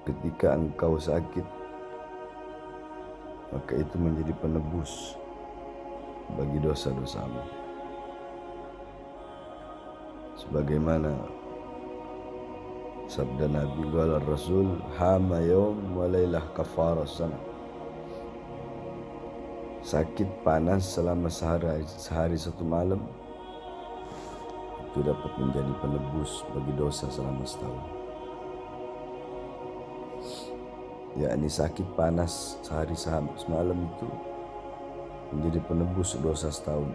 ketika engkau sakit, maka itu menjadi penebus bagi dosa-dosamu. Sebagaimana sabda Nabi qala Rasul, hama yaum wa lailah kafara sana. Sakit panas selama sehari satu malam itu dapat menjadi penebus bagi dosa selama setahun. Yakni sakit panas sehari semalam itu menjadi penebus dosa setahun.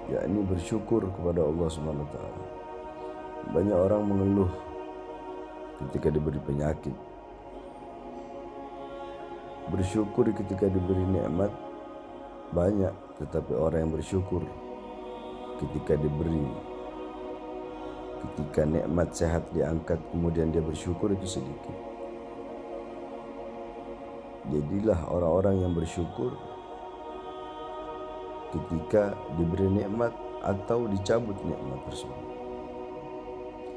Yakni bersyukur kepada Allah Subhanahu wa taala. Banyak orang mengeluh ketika diberi penyakit. Bersyukur ketika diberi nikmat banyak, tetapi orang yang bersyukur ketika nikmat sehat diangkat kemudian dia bersyukur itu sedikit. Jadilah orang-orang yang bersyukur ketika diberi nikmat atau dicabut nikmat tersebut.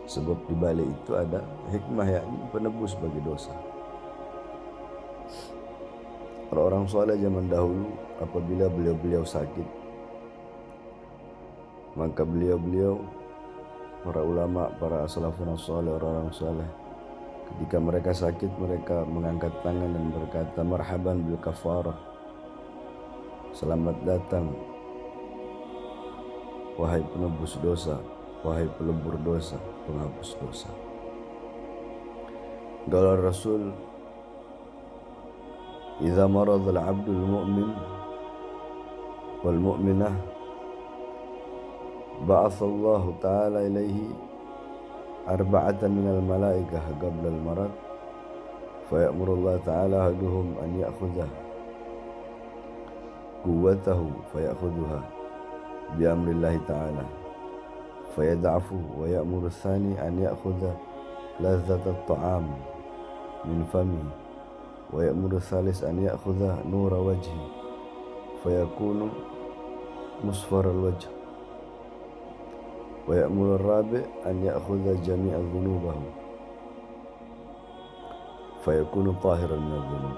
Sebab di balik itu ada hikmah, yakni penebus bagi dosa. Orang-orang soleh zaman dahulu apabila beliau sakit, maka beliau para ulama, para salafun soleh, orang-orang soleh, ketika mereka sakit mereka mengangkat tangan dan berkata, marhaban bil kafarah, selamat datang wahai penebus dosa, wahai pelebur dosa, penghapus dosa. Qala Rasul, idza marada al-'abdul mu'min wal mu'minah ba'atha Allah ta'ala ilaihi arba'atan minal malaikah qabla al-marad fayamuru Allah ta'ala ahaduhum an ya'khudha quwwatahu fayakhudhuha bi'amrillahi ta'ala fayad'afu wa ya'muru ath-thani an ya'khudha lazzata at-ta'am min famihi wa ya'muru ath-thalith an ya'khudha nura wajhi fayakunu musfara al-wajh wa ya'muru ar-rabi' an ya'khudha jami'a dhunubahu fayakunu tahiran min adh-dhunub.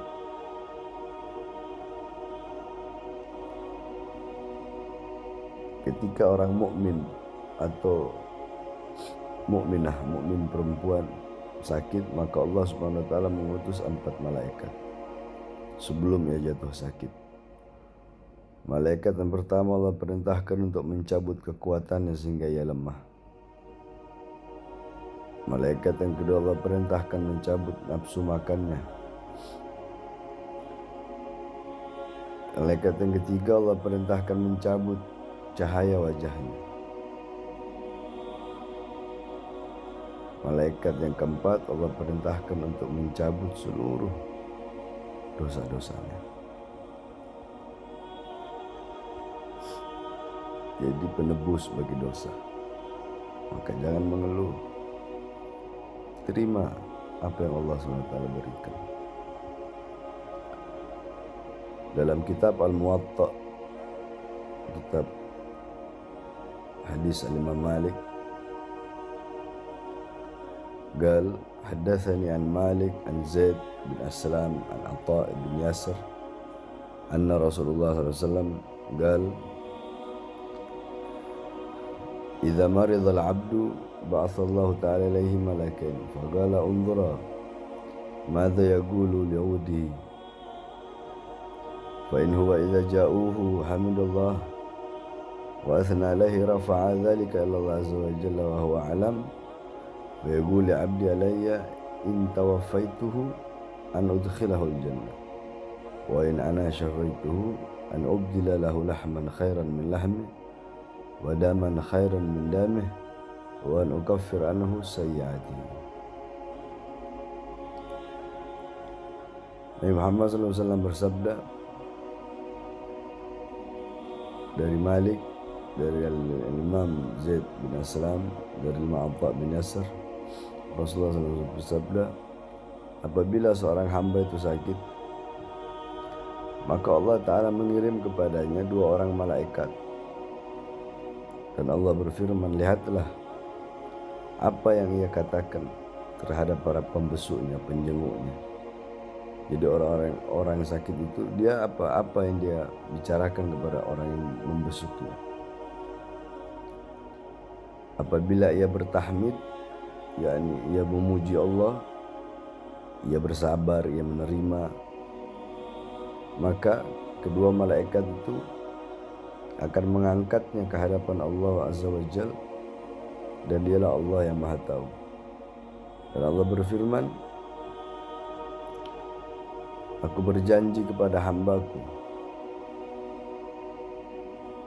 Ketika orang mukmin atau mukminah, mukmin perempuan sakit, maka Allah Subhanahu wa taala mengutus 4 malaikat sebelum ia jatuh sakit. Malaikat yang pertama Allah perintahkan untuk mencabut kekuatannya sehingga ia lemah. Malaikat yang kedua Allah perintahkan mencabut nafsu makannya. Malaikat yang ketiga Allah perintahkan mencabut cahaya wajahnya. Malaikat yang keempat Allah perintahkan untuk mencabut seluruh dosa-dosanya. Jadi penebus bagi dosa. Maka jangan mengeluh. Terima apa yang Allah SWT berikan. Dalam kitab Al-Muwatta, kitab hadis Al-Imam Malik, قال حدثني عن مالك عن زيد بن أسلم عن عطاء بن ياسر أن رسول الله صلى الله عليه وسلم قال إذا مرض العبد بعث الله تعالى إليه ملكين فقال انظرا ماذا يقول لعوده فإن هو إذا جاءوه حمد الله وأثنى عليه رفع ذلك إلى الله عز وجل وهو أعلم ويقول لعبدي علي إن توفيته أن أدخله الجنة وإن أنا شفيته أن أبدل له لحما خيرا من لحمه ودما خيرا من دمه وأن أكفر عنه سيئاته. Nabi Muhammad SAW bersabda dari Malik, dari Imam Zaid bin Aslam, dari Imam Atha bin Yasir, Rasulullah SAW bersabda, apabila seorang hamba itu sakit, maka Allah Ta'ala mengirim kepadanya 2 orang malaikat. Dan Allah berfirman, lihatlah apa yang ia katakan terhadap para pembesuknya, penjenguknya. Jadi orang yang sakit itu dia apa yang dia bicarakan kepada orang yang membesuknya. Apabila ia bertahmid, yakni ia memuji Allah, ia bersabar, ia menerima, maka kedua malaikat itu akan mengangkatnya ke hadapan Allah Azza wa Jalla, dan dialah Allah yang Maha Tahu. Dan Allah berfirman, aku berjanji kepada hambaku,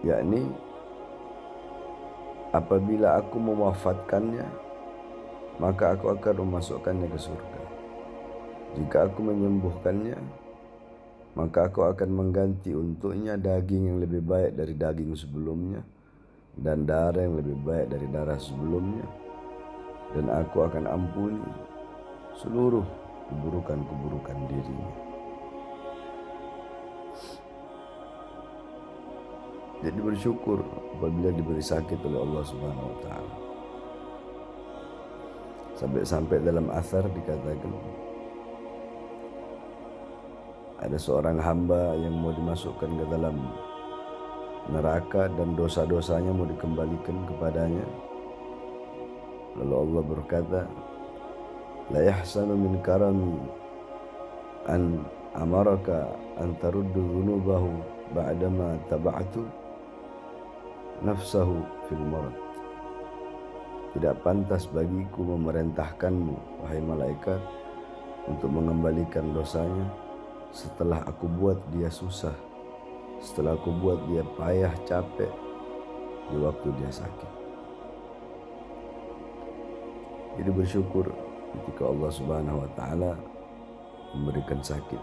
yakni apabila aku mewafatkannya, maka aku akan memasukkannya ke surga. Jika aku menyembuhkannya, maka aku akan mengganti untuknya daging yang lebih baik dari daging sebelumnya, dan darah yang lebih baik dari darah sebelumnya, dan aku akan ampuni seluruh keburukan-keburukan dirinya. Jadi bersyukur apabila diberi sakit oleh Allah Subhanahu wa taala. Sampai dalam asar dikatakan ada seorang hamba yang mau dimasukkan ke dalam neraka dan dosa-dosanya mau dikembalikan kepadanya. Lalu Allah berkata, la yahsanu min karami an amaraka an taruddu dhunubahu ba'dama taba'tu nafsahu fil marad. Tidak pantas bagiku memerintahkanmu, wahai malaikat, untuk mengembalikan dosanya setelah aku buat dia susah, setelah aku buat dia payah capek di waktu dia sakit. Jadi bersyukur ketika Allah Subhanahu wa taala memberikan sakit,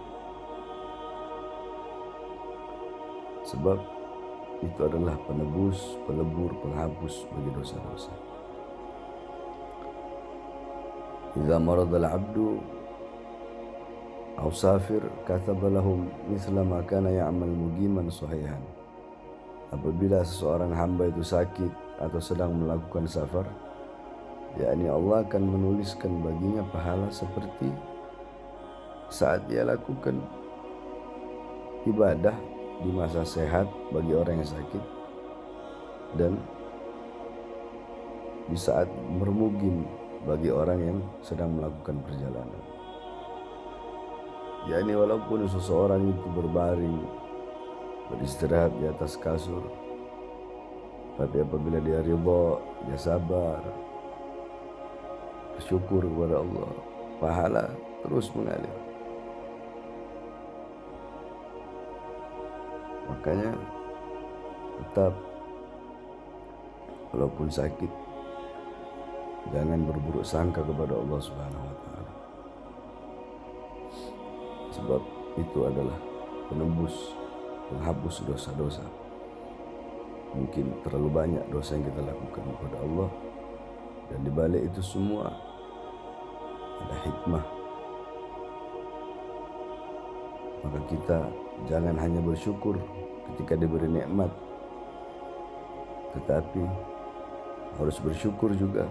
sebab itu adalah penebus, pelebur, penghapus bagi dosa-dosa. Idza marada al-'abdu aw safir kataba lahu mithla ma kana ya'mal muqiman sahihan. Apabila seseorang hamba itu sakit atau sedang melakukan safar, yakni Allah akan menuliskan baginya pahala seperti saat dia lakukan ibadah di masa sehat bagi orang yang sakit, dan di saat bermukim bagi orang yang sedang melakukan perjalanan. yakni walaupun seseorang itu berbaring, beristirahat di atas kasur, tapi apabila dia ridha, dia sabar, bersyukur kepada Allah, pahala terus mengalir. Makanya tetap walaupun sakit, jangan berburuk sangka kepada Allah Subhanahu wa taala. Sebab itu adalah penembus, penghapus dosa-dosa. Mungkin terlalu banyak dosa yang kita lakukan kepada Allah, dan di balik itu semua ada hikmah. Maka kita jangan hanya bersyukur ketika diberi nikmat, tetapi harus bersyukur juga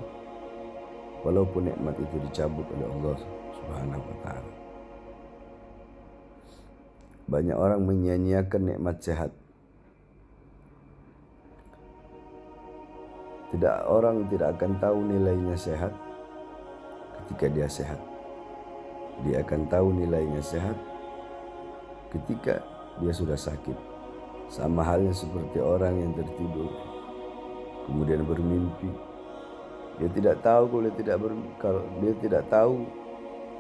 walaupun nikmat itu dicabut oleh Allah Subhanahu wa taala. Banyak orang menyia-nyiakan nikmat sehat. Orang tidak akan tahu nilainya sehat ketika dia sehat. Dia akan tahu nilainya sehat ketika dia sudah sakit. Sama halnya seperti orang yang tertidur kemudian bermimpi. Dia tidak tahu kalau dia tidak tahu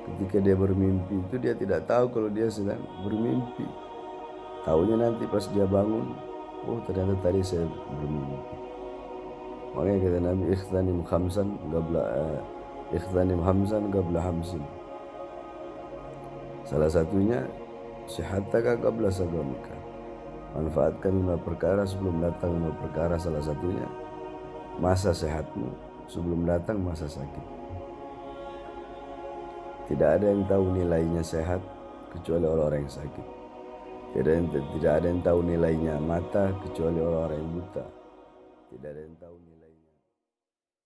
ketika dia bermimpi itu, dia tidak tahu kalau dia sedang bermimpi. Tahunya nanti pas dia bangun, oh ternyata tadi saya bermimpi. Makanya kata Nabi, ikhtanim hamsan qabla hamsin. Salah satunya sihataka qabla sagamika. Manfaatkan 5 perkara sebelum datang 5 perkara. Salah satunya masa sehatmu sebelum datang masa sakit. Tidak ada yang tahu nilainya sehat kecuali orang-orang yang sakit. Tidak ada yang tahu nilainya mata kecuali orang-orang yang buta. Tidak ada yang tahu nilai